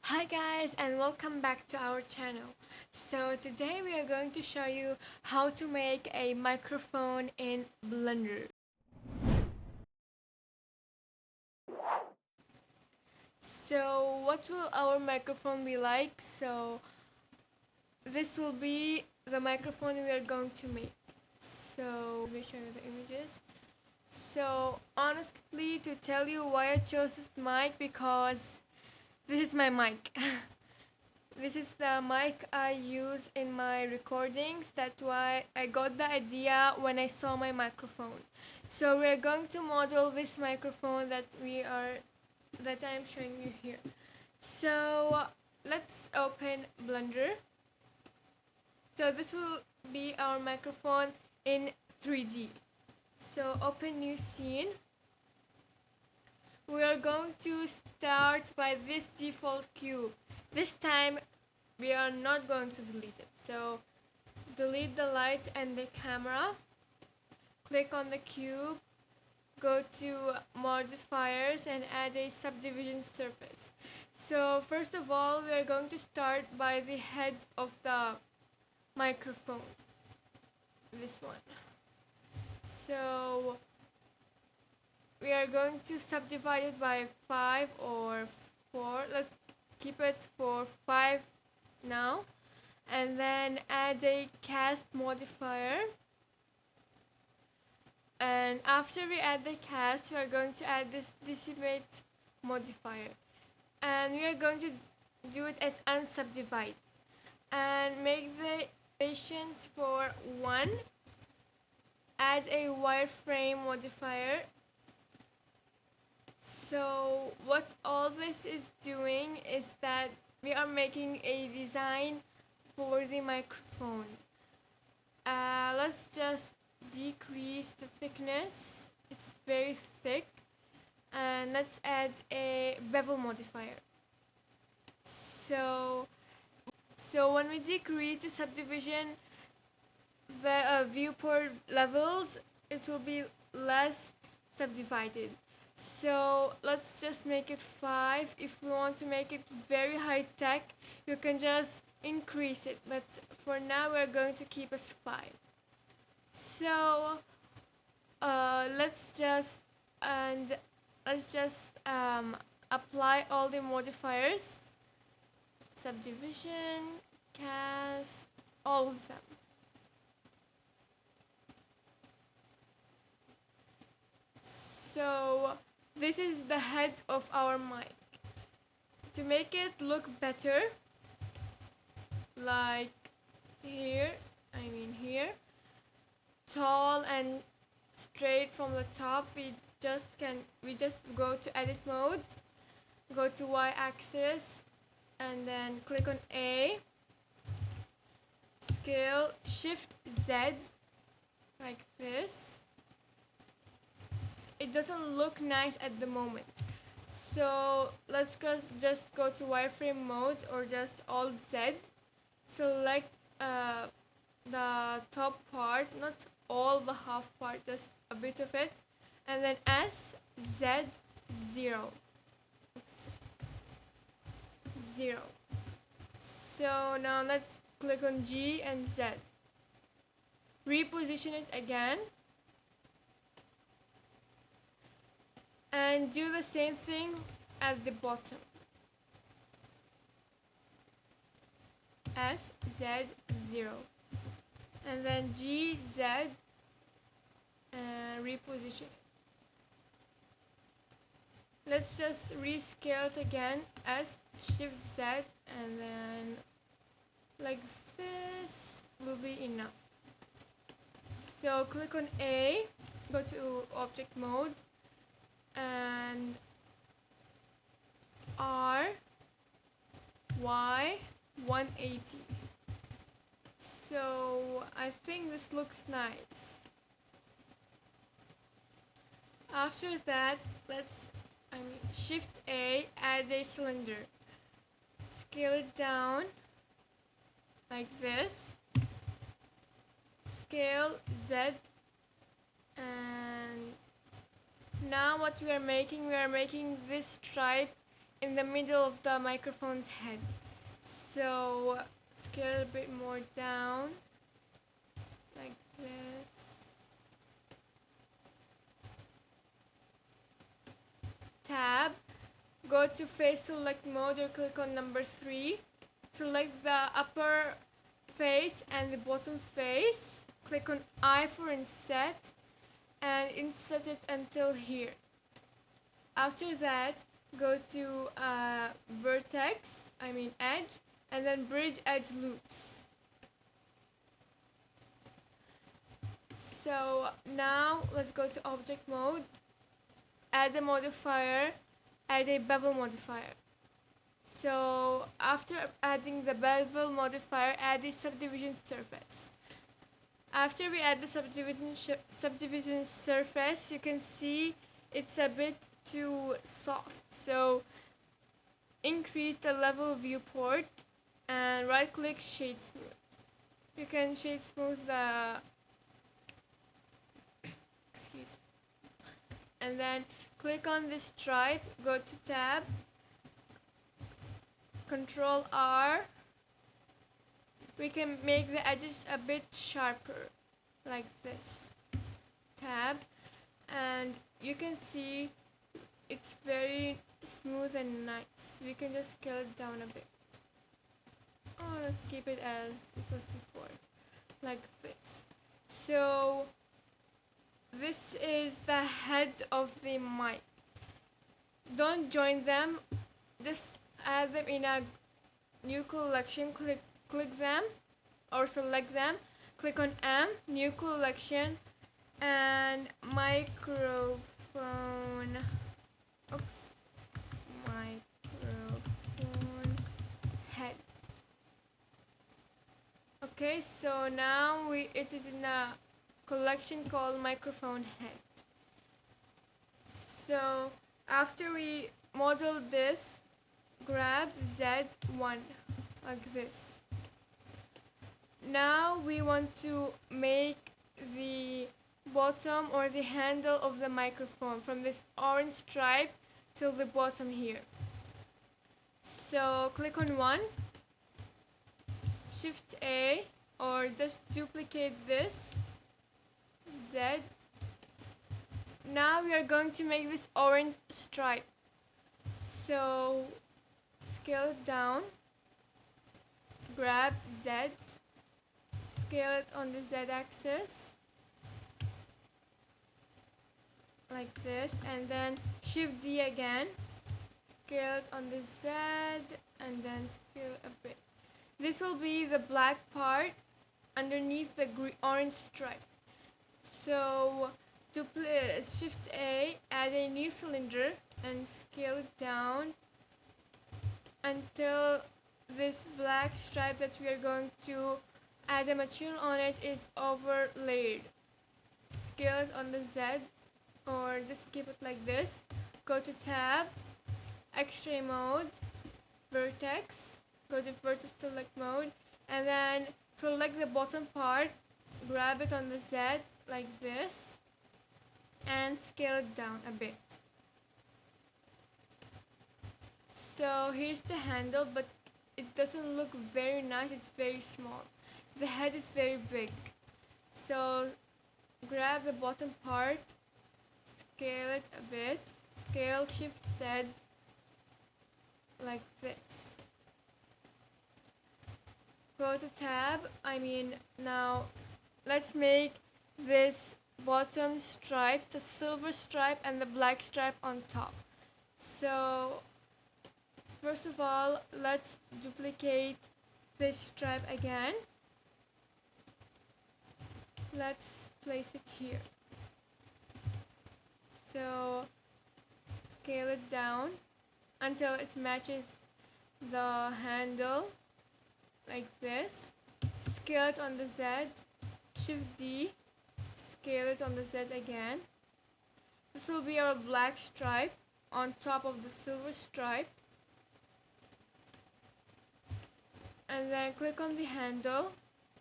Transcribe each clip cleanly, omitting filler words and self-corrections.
Hi guys and welcome back to our channel. So today we are going to show you how to make a microphone in Blender. So what will our microphone be like? So this will be the microphone we are going to make. So let me show you the images. So honestly, to tell you why I chose this mic, because this is my mic. This is the mic I use in my recordings. That's why I got the idea when I saw my microphone. So we're going to model this microphone that I'm showing you here. So let's open Blender. So this will be our microphone in 3D. So open new scene. We are going to start by this default cube. This time we are not going to delete it. So delete the light and the camera, click on the cube, go to modifiers and add a subdivision surface. So first of all, we are going to start by the head of the microphone, this one. So we are going to subdivide it by 5 or 4. Let's keep it for 5 now, and then add a cast modifier. And after we add the cast, we are going to add this decimate modifier, and we are going to do it as unsubdivide and make the operations for 1, add a wireframe modifier. So what all this is doing is that we are making a design for the microphone. Let's just decrease the thickness. It's very thick. And let's add a bevel modifier. So when we decrease the subdivision viewport levels, it will be less subdivided. So let's just make it 5. If we want to make it very high tech, you can just increase it, but for now we're going to keep as 5. So let's just apply all the modifiers: subdivision, cast, all of them. So this is the head of our mic. To make it look better, like here, tall and straight from the top, we just go to edit mode, go to y-axis, and then click on A, scale, shift Z, like this. It doesn't look nice at the moment, so let's just go to wireframe mode or just alt Z, select the top part, not all the half part, just a bit of it, and then S, Z, 0. Oops. 0. So now let's click on G and Z. Reposition it again. And do the same thing at the bottom. S, Z, 0. And then G, Z, and reposition it. Let's just rescale it again. S, shift Z, and then like this will be enough. So click on A, go to object mode, and R, Y, 180. So I think this looks nice. After that, let's shift A, add a cylinder, scale it down like this, scale Z, and now what we are making this stripe in the middle of the microphone's head. So scale a bit more down, like this. Tab, go to face select mode or click on number 3. Select the upper face and the bottom face. Click on I for inset and inset it until here. After that, go to edge, and then bridge edge loops. So now let's go to object mode, add a modifier, add a bevel modifier. So after adding the bevel modifier, add a subdivision surface. After we add the subdivision surface, you can see it's a bit too soft. So increase the level viewport and right click shade smooth. You can shade smooth the and then click on this stripe, go to tab, Control R. We can make the edges a bit sharper, like this. Tab, and you can see it's very smooth and nice. We can just scale it down a bit. Oh, let's keep it as it was before, like this. So this is the head of the mic. Don't join them, just add them in a new collection. Click them or select them, click on M, new collection, and microphone head. Okay, so now it is in a collection called microphone head. So after we model this, grab Z1 like this. Now we want to make the bottom or the handle of the microphone from this orange stripe till the bottom here. So click on 1, Shift A, or just duplicate this Z. Now we are going to make this orange stripe. So scale it down, grab Z, scale it on the Z axis like this, and then Shift D again, scale it on the Z, and then scale a bit. This will be the black part underneath the orange stripe. So Shift A, add a new cylinder and scale it down until this black stripe that we are going to add the material on it is overlaid. Scale it on the Z, or just keep it like this. Go to tab, X-ray mode, vertex, go to vertex select mode, and then select the bottom part, grab it on the Z like this, and scale it down a bit. So here's the handle, but it doesn't look very nice, it's very small. The head is very big. So grab the bottom part, scale it a bit, scale Shift Z like this. Go to tab, now let's make this bottom stripe, the silver stripe and the black stripe on top. So first of all, let's duplicate this stripe again. Let's place it here. So scale it down until it matches the handle like this. Scale it on the Z, Shift D, scale it on the Z again. This will be our black stripe on top of the silver stripe. And then click on the handle,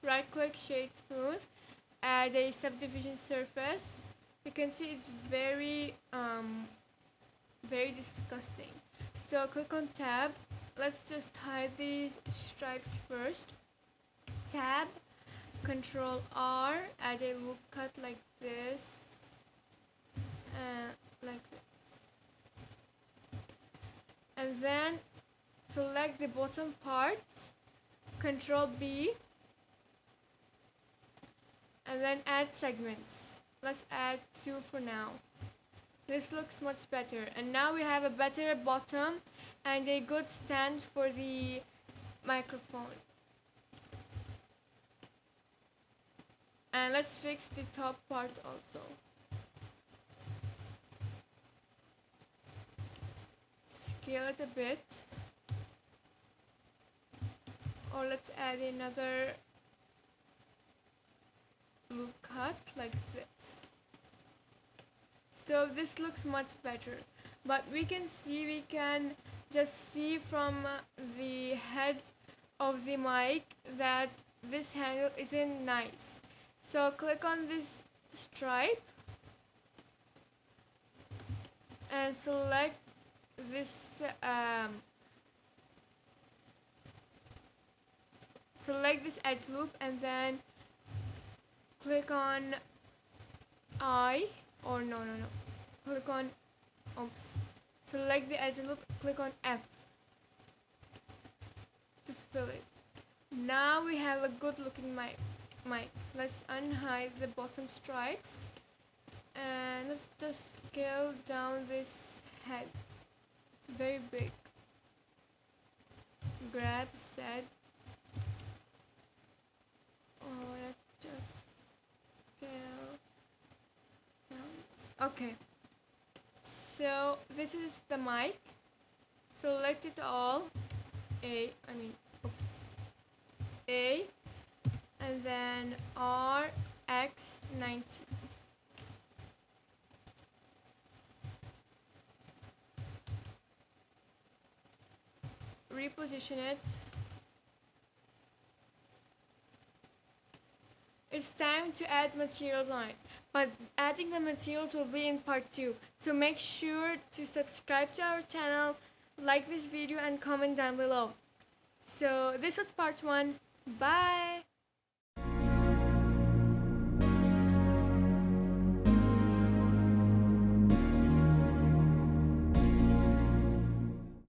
right click shade smooth, add a subdivision surface. You can see it's very disgusting. So click on tab. Let's just hide these stripes first. Tab, Control R, add a loop cut like this, and like this. And then select the bottom part, Control B, and then add segments. Let's add 2 for now. This looks much better, and now we have a better bottom and a good stand for the microphone. And let's fix the top part also. Scale it a bit, or let's add another loop cut like this. So this looks much better, but we can just see from the head of the mic that this handle isn't nice. So click on this stripe and select this edge loop, and then click on I, or no, click on, select the edge loop, click on F to fill it. Now we have a good looking mic. Let's unhide the bottom stripes, and let's just scale down this head. It's very big. Grab set. Oh, let's just scale down. Okay. So this is the mic. Select it all. A, and then RX90. Reposition it. It's time to add materials on it, but adding the materials will be in part 2. So make sure to subscribe to our channel, like this video, and comment down below. So this was part 1. Bye!